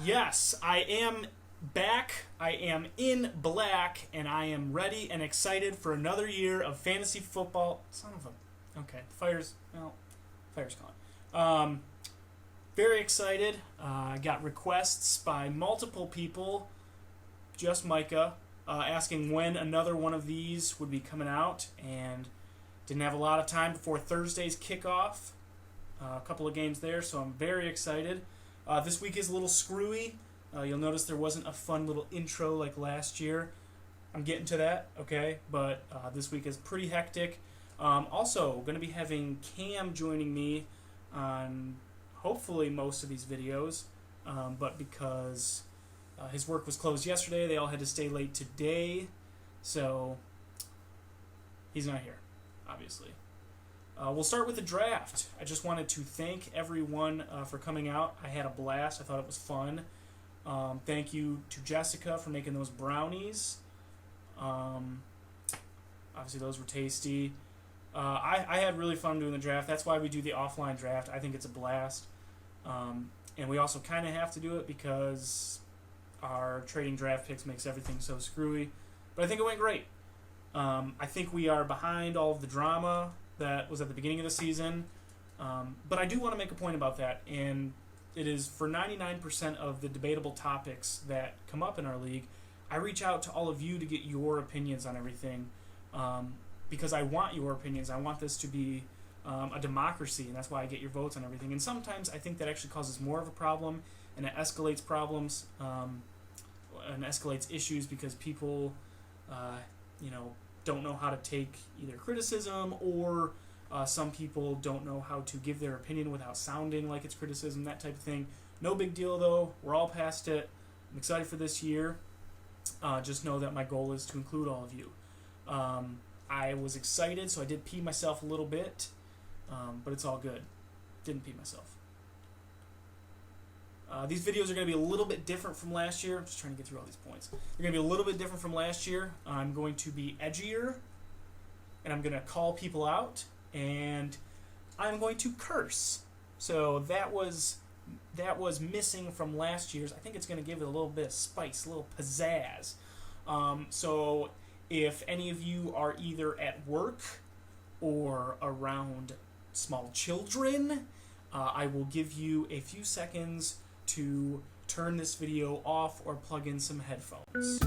Yes, I am back. I am in black, and I am ready and excited for another year of fantasy football. Son of a... Okay, fire's gone. Very excited. I got requests by multiple people, just Micah, asking when another one of these would be coming out, and didn't have a lot of time before Thursday's kickoff. A couple of games there, so I'm very excited. This week is a little screwy. You'll notice there wasn't a fun little intro like last year. I'm getting to that, okay? But this week is pretty hectic. Also, going to be having Cam joining me on hopefully most of these videos. But because his work was closed yesterday, they all had to stay late today. So he's not here, obviously. We'll start with the draft. I just wanted to thank everyone for coming out. I had a blast. I thought it was fun. Thank you to Jessica for making those brownies. Obviously, those were tasty. I had really fun doing the draft. That's why we do the offline draft. I think it's a blast. And we also kind of have to do it because our trading draft picks makes everything so screwy. But I think it went great. I think we are behind all of the drama that was at the beginning of the season. But I do want to make a point about that, and it is for 99% of the debatable topics that come up in our league, I reach out to all of you to get your opinions on everything, because I want your opinions. I want this to be a democracy, and that's why I get your votes on everything. And sometimes I think that actually causes more of a problem, and it escalates problems, and escalates issues because people, don't know how to take either criticism, or some people don't know how to give their opinion without sounding like it's criticism, that type of thing. No big deal, though. We're all past it. I'm excited for this year. Just know that my goal is to include all of you. I was excited, so I did pee myself a little bit, but it's all good. Didn't pee myself. These videos are going to be a little bit different from last year. I'm just trying to get through all these points. They're going to be a little bit different from last year. I'm going to be edgier, and I'm going to call people out, and I'm going to curse. So that was missing from last year's. I think it's going to give it a little bit of spice, a little pizzazz. So if any of you are either at work or around small children, I will give you a few seconds to turn this video off or plug in some headphones.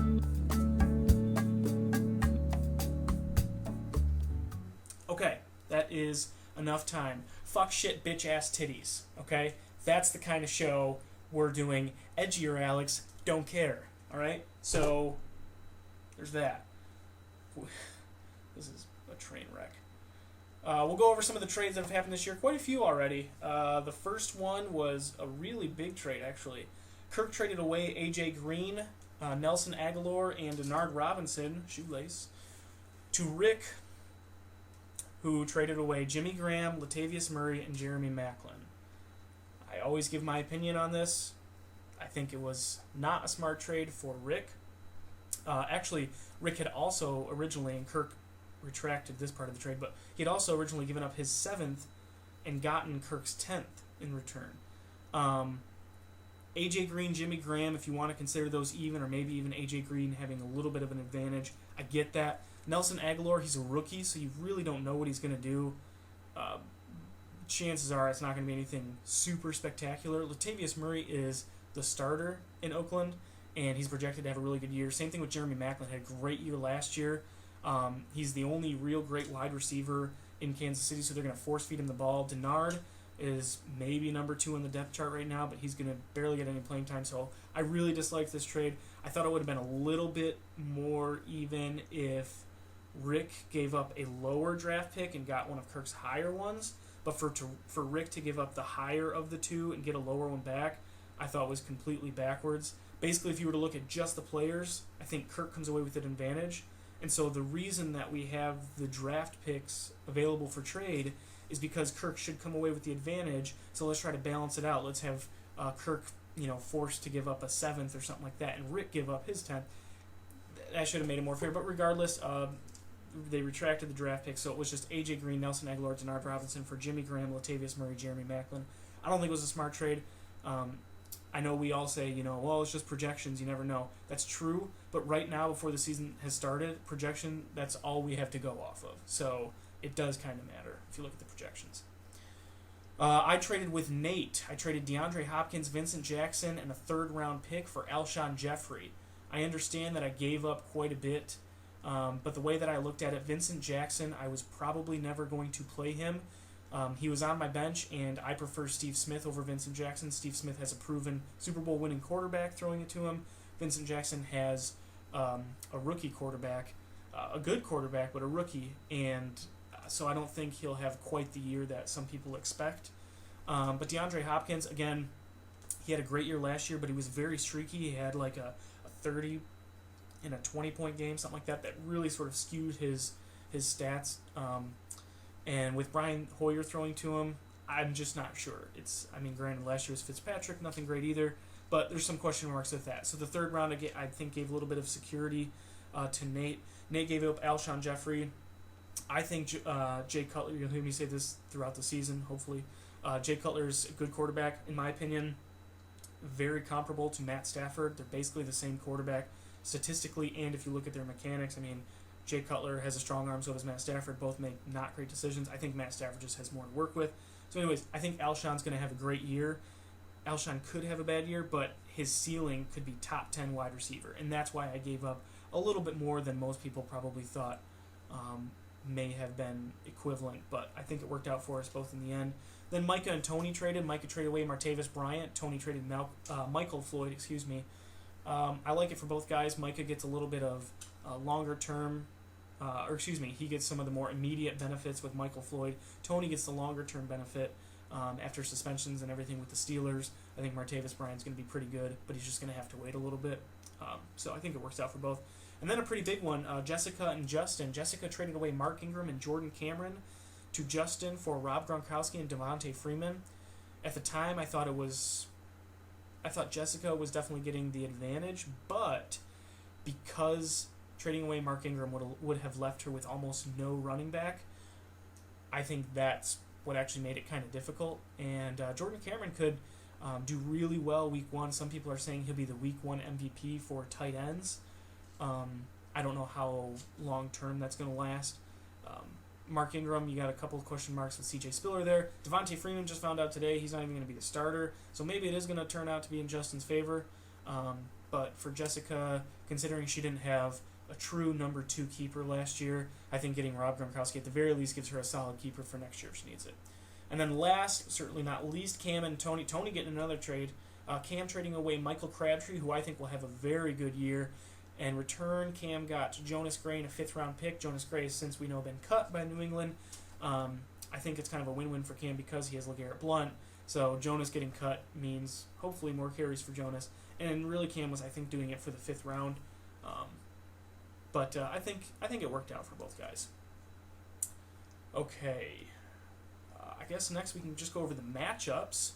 Okay, that is enough time. Fuck, shit, bitch, ass, titties. Okay? That's the kind of show we're doing. Edgier, Alex. Don't care. Alright? So, there's that. This is a train wreck. We'll go over some of the trades that have happened this year. Quite a few already. The first one was a really big trade, actually. Kirk traded away A.J. Green, Nelson Aguilar, and Denard Robinson, shoelace, to Rick, who traded away Jimmy Graham, Latavius Murray, and Jeremy Maclin. I always give my opinion on this. I think it was not a smart trade for Rick. Actually, Rick had also originally, and Kirk retracted this part of the trade, but he had also originally given up his 7th and gotten Kirk's 10th in return. A.J. Green, Jimmy Graham, if you want to consider those even, or maybe even A.J. Green having a little bit of an advantage, I get that. Nelson Aguilar, he's a rookie, so you really don't know what he's going to do. Chances are it's not going to be anything super spectacular. Latavius Murray is the starter in Oakland, and he's projected to have a really good year. Same thing with Jeremy Maclin. Had a great year last year. He's the only real great wide receiver in Kansas City, so they're going to force feed him the ball. Denard is maybe number 2 on the depth chart right now, but he's going to barely get any playing time, so I really disliked this trade. I thought it would have been a little bit more even if Rick gave up a lower draft pick and got one of Kirk's higher ones, but for Rick to give up the higher of the two and get a lower one back, I thought was completely backwards. Basically, if you were to look at just the players, I think Kirk comes away with an advantage. And so the reason that we have the draft picks available for trade is because Kirk should come away with the advantage. So let's try to balance it out. Let's have Kirk, forced to give up a 7th or something like that, and Rick give up his 10th. That should have made it more fair. But regardless, they retracted the draft pick, so it was just A.J. Green, Nelson Aguilar, Denard Robinson for Jimmy Graham, Latavius Murray, Jeremy Maclin. I don't think it was a smart trade. I know we all say, well, it's just projections, you never know. That's true, but right now, before the season has started, projection, that's all we have to go off of. So it does kind of matter if you look at the projections. I traded with Nate. I traded DeAndre Hopkins, Vincent Jackson, and a third-round pick for Alshon Jeffrey. I understand that I gave up quite a bit, but the way that I looked at it, Vincent Jackson, I was probably never going to play him. He was on my bench, and I prefer Steve Smith over Vincent Jackson. Steve Smith has a proven Super Bowl winning quarterback throwing it to him. Vincent Jackson has a rookie quarterback, a good quarterback, but a rookie, and so I don't think he'll have quite the year that some people expect. But DeAndre Hopkins, again, he had a great year last year, but he was very streaky. He had like a 30 in a 20-point game, something like that really sort of skewed his stats. And with Brian Hoyer throwing to him, I'm just not sure. Granted, last year was Fitzpatrick, nothing great either, but there's some question marks with that. So the third round, I think, gave a little bit of security to Nate. Nate gave up Alshon Jeffrey. I think Jay Cutler, you'll hear me say this throughout the season, hopefully. Jay Cutler's a good quarterback, in my opinion. Very comparable to Matt Stafford. They're basically the same quarterback statistically, and if you look at their mechanics, Jay Cutler has a strong arm, so does Matt Stafford. Both make not great decisions. I think Matt Stafford just has more to work with. So anyways, I think Alshon's going to have a great year. Alshon could have a bad year, but his ceiling could be top 10 wide receiver, and that's why I gave up a little bit more than most people probably thought may have been equivalent, but I think it worked out for us both in the end. Then Micah and Tony traded. Micah traded away Martavis Bryant. Tony traded Michael Floyd, I like it for both guys. Micah gets a little bit of longer term, he gets some of the more immediate benefits with Michael Floyd. Tony gets the longer term benefit after suspensions and everything with the Steelers. I think Martavis Bryant's going to be pretty good, but he's just going to have to wait a little bit. So I think it works out for both. And then a pretty big one, Jessica and Justin. Jessica traded away Mark Ingram and Jordan Cameron to Justin for Rob Gronkowski and Devontae Freeman. At the time, I thought Jessica was definitely getting the advantage, but because trading away Mark Ingram would have left her with almost no running back, I think that's what actually made it kind of difficult. And Jordan Cameron could do really well week one. Some people are saying he'll be the week one MVP for tight ends. I don't know how long term that's going to last. Mark Ingram, you got a couple of question marks with CJ Spiller there. Devontae Freeman just found out today he's not even going to be the starter, so maybe it is going to turn out to be in Justin's favor. But for Jessica, considering she didn't have a true number 2 keeper last year, I think getting Rob Gronkowski at the very least gives her a solid keeper for next year if she needs it. And then last, certainly not least, Cam and Tony. Tony getting another trade. Cam trading away Michael Crabtree, who I think will have a very good year. And return, Cam got Jonas Gray and a 5th-round pick. Jonas Gray has, since we know, been cut by New England. I think it's kind of a win-win for Cam because he has LeGarrette Blount. So Jonas getting cut means hopefully more carries for Jonas. And really, Cam was, I think, doing it for the 5th round. But I think it worked out for both guys. Okay. I guess next we can just go over the matchups.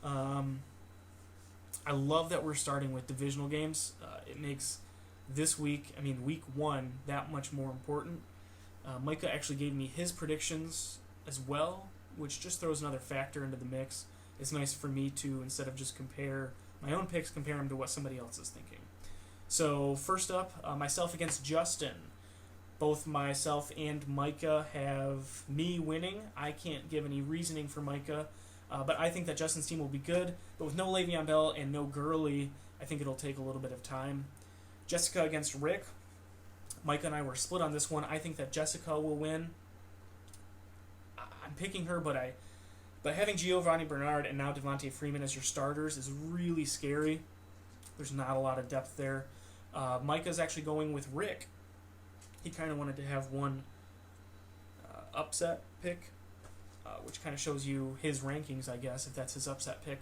I love that we're starting with divisional games. It makes this week, week 1, that much more important. Micah actually gave me his predictions as well, which just throws another factor into the mix. It's nice for me to, instead of just compare my own picks, compare them to what somebody else is thinking. So first up, myself against Justin. Both myself and Micah have me winning. I can't give any reasoning for Micah, but I think that Justin's team will be good. But with no Le'Veon Bell and no Gurley, I think it'll take a little bit of time. Jessica against Rick. Micah and I were split on this one. I think that Jessica will win. I'm picking her, but having Giovanni Bernard and now Devontae Freeman as your starters is really scary. There's not a lot of depth there. Micah's actually going with Rick. He kind of wanted to have one upset pick, which kind of shows you his rankings, I guess, if that's his upset pick.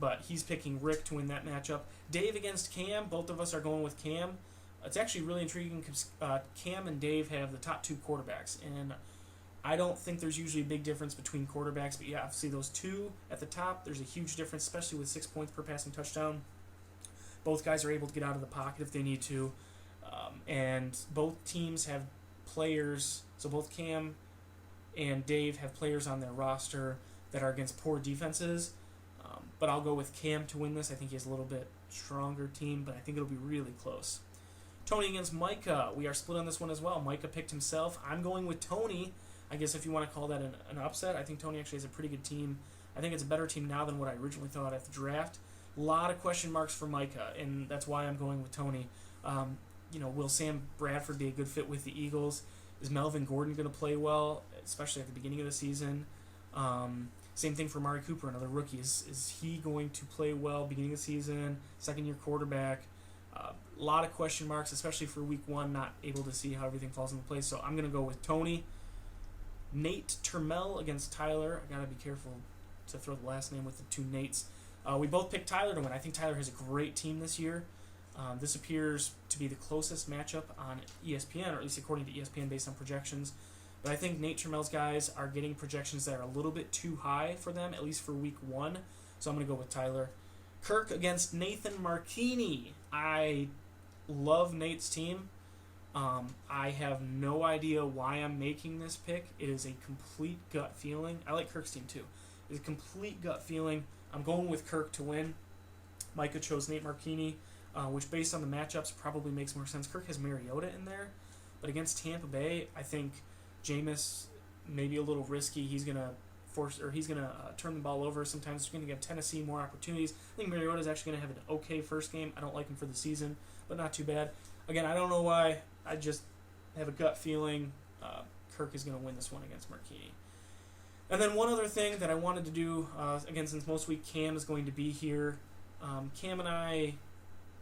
But he's picking Rick to win that matchup. Dave against Cam. Both of us are going with Cam. It's actually really intriguing because Cam and Dave have the top 2 quarterbacks, and I don't think there's usually a big difference between quarterbacks, but you have to see those 2 at the top. There's a huge difference, especially with 6 points per passing touchdown. Both guys are able to get out of the pocket if they need to, and both teams have players, so both Cam and Dave have players on their roster that are against poor defenses. But I'll go with Cam to win this. I think he has a little bit stronger team, but I think it'll be really close. Tony against Micah. We are split on this one as well. Micah picked himself. I'm going with Tony. I guess if you want to call that an upset, I think Tony actually has a pretty good team. I think it's a better team now than what I originally thought at the draft. A lot of question marks for Micah, and that's why I'm going with Tony. Will Sam Bradford be a good fit with the Eagles? Is Melvin Gordon going to play well, especially at the beginning of the season? Same thing for Amari Cooper, another rookie. Is he going to play well beginning of the season, second-year quarterback? A lot of question marks, especially for week one, not able to see how everything falls into place. So I'm going to go with Tony. Nate Termel against Tyler. I got to be careful to throw the last name with the two Nates. We both picked Tyler to win. I think Tyler has a great team this year. This appears to be the closest matchup on ESPN, or at least according to ESPN based on projections. But I think Nate Termel's guys are getting projections that are a little bit too high for them, at least for week one. So I'm going to go with Tyler. Kirk against Nathan Marchini. I love Nate's team. I have no idea why I'm making this pick. It is a complete gut feeling. I like Kirk's team too. It's a complete gut feeling. I'm going with Kirk to win. Micah chose Nate Marchini, which based on the matchups probably makes more sense. Kirk has Mariota in there, but against Tampa Bay, I think Jameis may be a little risky. He's gonna turn the ball over. Sometimes he's gonna give Tennessee more opportunities. I think Mariota is actually gonna have an okay first game. I don't like him for the season, but not too bad. Again, I don't know why. I just have a gut feeling Kirk is gonna win this one against Marchini. And then one other thing that I wanted to do, again, since most week Cam is going to be here, Cam and I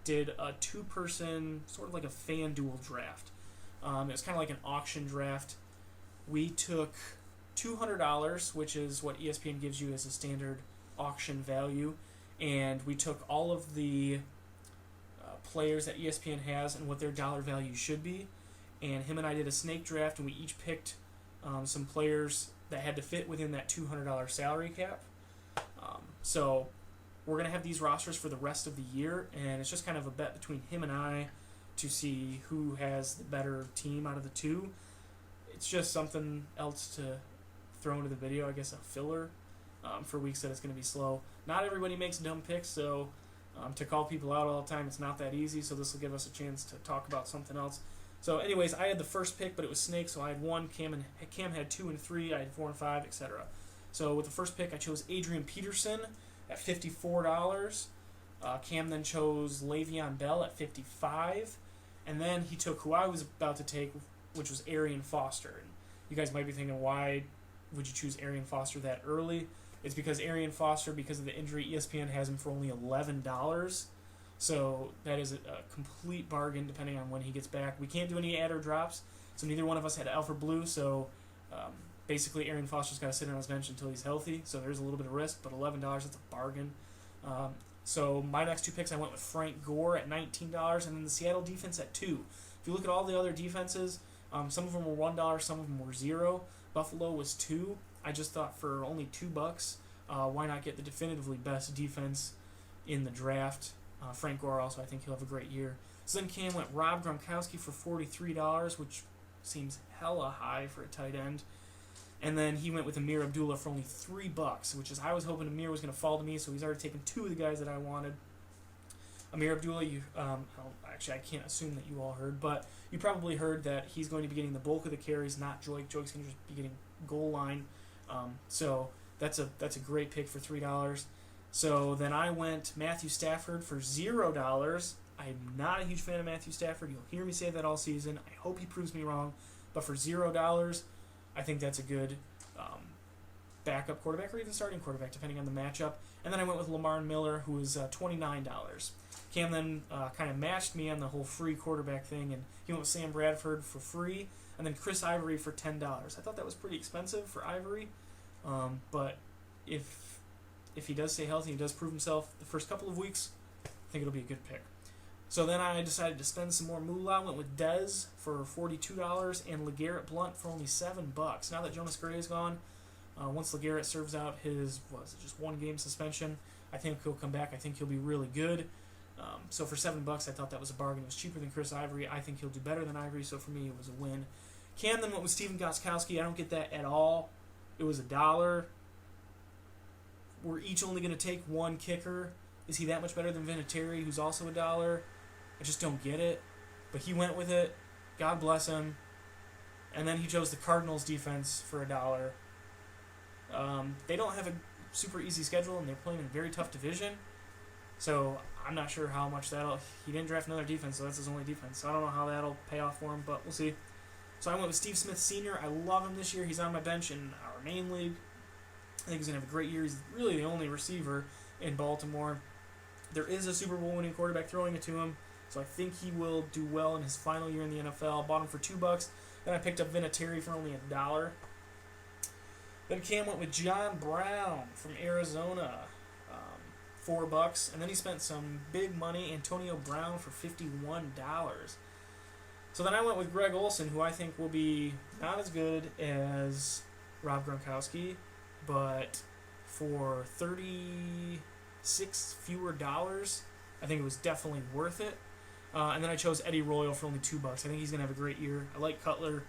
did a two-person, sort of like a FanDuel draft. It was kind of like an auction draft. We took $200, which is what ESPN gives you as a standard auction value, and we took all of the players that ESPN has and what their dollar value should be, and him and I did a snake draft, and we each picked some players that had to fit within that $200 salary cap. So we're going to have these rosters for the rest of the year, and it's just kind of a bet between him and I to see who has the better team out of the two. It's just something else to throw into the video, I guess a filler for weeks that it's going to be slow. Not everybody makes dumb picks, so to call people out all the time, it's not that easy, so this will give us a chance to talk about something else. So anyways, I had the first pick, but it was snake, so I had 1. Cam had 2 and 3. I had 4 and 5, etc. So with the first pick, I chose Adrian Peterson at $54. Cam then chose Le'Veon Bell at $55. And then he took who I was about to take, which was Arian Foster. And you guys might be thinking, why would you choose Arian Foster that early? It's because Arian Foster, because of the injury, ESPN has him for only $11. So that is a complete bargain depending on when he gets back. We can't do any add or drops, so neither one of us had Alfred Blue, so basically Arian Foster's got to sit on his bench until he's healthy, so there's a little bit of risk, but $11, that's a bargain. So my next two picks, I went with Frank Gore at $19, and then the Seattle defense at $2. If you look at all the other defenses, some of them were $1, some of them were $0. Buffalo was $2. I just thought for only $2, why not get the definitively best defense in the draft? Frank Gore also, I think he'll have a great year. So then Cam went Rob Gronkowski for $43, which seems hella high for a tight end. And then he went with Amir Abdullah for only $3, which is I was hoping Amir was going to fall to me, so he's already taken 2 of the guys that I wanted. Amir Abdullah, I can't assume that you all heard, but you probably heard that he's going to be getting the bulk of the carries, not Joik. Joik's going to just be getting goal line. So that's a great pick for $3. So then I went Matthew Stafford for $0. I'm not a huge fan of Matthew Stafford. You'll hear me say that all season. I hope he proves me wrong. But for $0, I think that's a good backup quarterback or even starting quarterback, depending on the matchup. And then I went with Lamar Miller, who was $29. Cam then kind of matched me on the whole free quarterback thing, and he went with Sam Bradford for free, and then Chris Ivory for $10. I thought that was pretty expensive for Ivory, but if he does stay healthy, he does prove himself the first couple of weeks, I think it'll be a good pick. So then I decided to spend some more moolah, went with Dez for $42 and LeGarrette Blount for only $7. Now that Jonas Gray is gone, once LeGarrette serves out his, just 1-game suspension, I think he'll come back. I think he'll be really good. So for $7, I thought that was a bargain. It was cheaper than Chris Ivory. I think he'll do better than Ivory, so for me it was a win. Cam then went with Steven Gostkowski. I don't get that at all. It was $1. we're each only going to take one kicker. Is he that much better than Vinatieri, who's also $1? I just don't get it. But he went with it. God bless him. And then he chose the Cardinals defense for $1. They don't have a super easy schedule, and they're playing in a very tough division. So I'm not sure how much that'll... He didn't draft another defense, so that's his only defense. So I don't know how that'll pay off for him, but we'll see. So I went with Steve Smith Sr. I love him this year. He's on my bench in our main league. I think he's going to have a great year. He's really the only receiver in Baltimore. There is a Super Bowl winning quarterback throwing it to him, so I think he will do well in his final year in the NFL. Bought him for $2. Then I picked up Vinatieri for only $1. Then Cam went with John Brown from Arizona, $4. And then he spent some big money, Antonio Brown, for $51. So then I went with Greg Olsen, who I think will be not as good as Rob Gronkowski, but for $36 fewer dollars, I think it was definitely worth it. And then I chose Eddie Royal for only $2. I think he's going to have a great year. I like Cutler,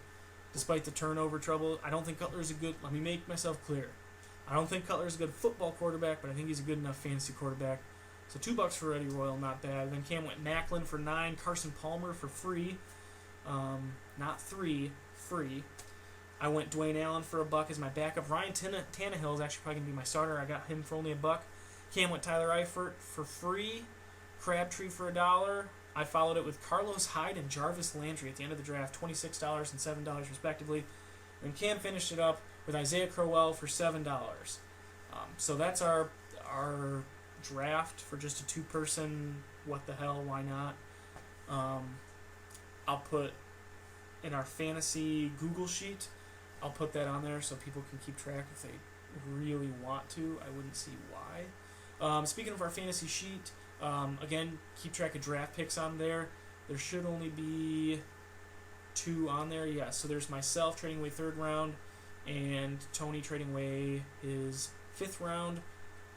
despite the turnover trouble. I don't think Cutler is a good... Let me make myself clear. I don't think Cutler is a good football quarterback, but I think he's a good enough fantasy quarterback. So $2 for Eddie Royal, not bad. Then Cam went Macklin for $9, Carson Palmer for free. Not $3, free. I went Dwayne Allen for $1 as my backup. Ryan Tannehill is actually probably going to be my starter. I got him for only $1. Cam went Tyler Eifert for free. Crabtree for $1. I followed it with Carlos Hyde and Jarvis Landry at the end of the draft, $26 and $7 respectively. And Cam finished it up with Isaiah Crowell for $7. So that's our draft for just a two-person, what the hell, why not? I'll put in our fantasy Google sheet, I'll put that on there so people can keep track if they really want to. I wouldn't see why. Speaking of our fantasy sheet, again, keep track of draft picks on there. There should only be 2 on there. Yeah, so there's myself trading away 3rd round and Tony trading away his 5th round.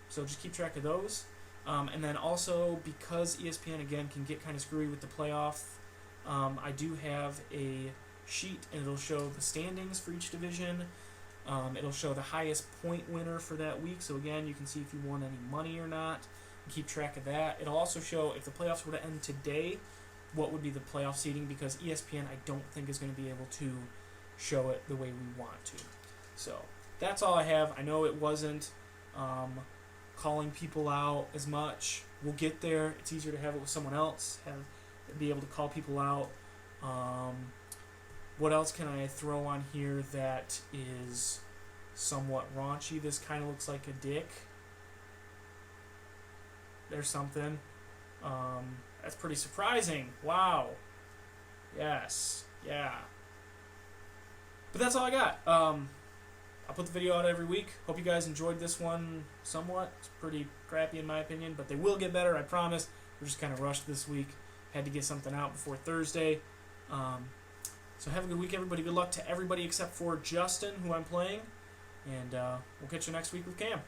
So just keep track of those. And then also, because ESPN, again, can get kind of screwy with the playoffs, I do have a sheet, and it'll show the standings for each division. It'll show the highest point winner for that week. So again, you can see if you won any money or not. Keep track of that. It'll also show if the playoffs were to end today, what would be the playoff seeding, because ESPN I don't think is going to be able to show it the way we want to. So that's all I have. I know it wasn't calling people out as much. We'll get there. It's easier to have it with someone else, be able to call people out. What else can I throw on here that is somewhat raunchy? This kind of looks like a dick. There's something. That's pretty surprising. Wow. Yes. Yeah. But that's all I got. I'll put the video out every week. Hope you guys enjoyed this one somewhat. It's pretty crappy in my opinion, but they will get better, I promise. We're just kind of rushed this week. Had to get something out before Thursday. So have a good week, everybody. Good luck to everybody except for Justin, who I'm playing. And we'll catch you next week with Cam.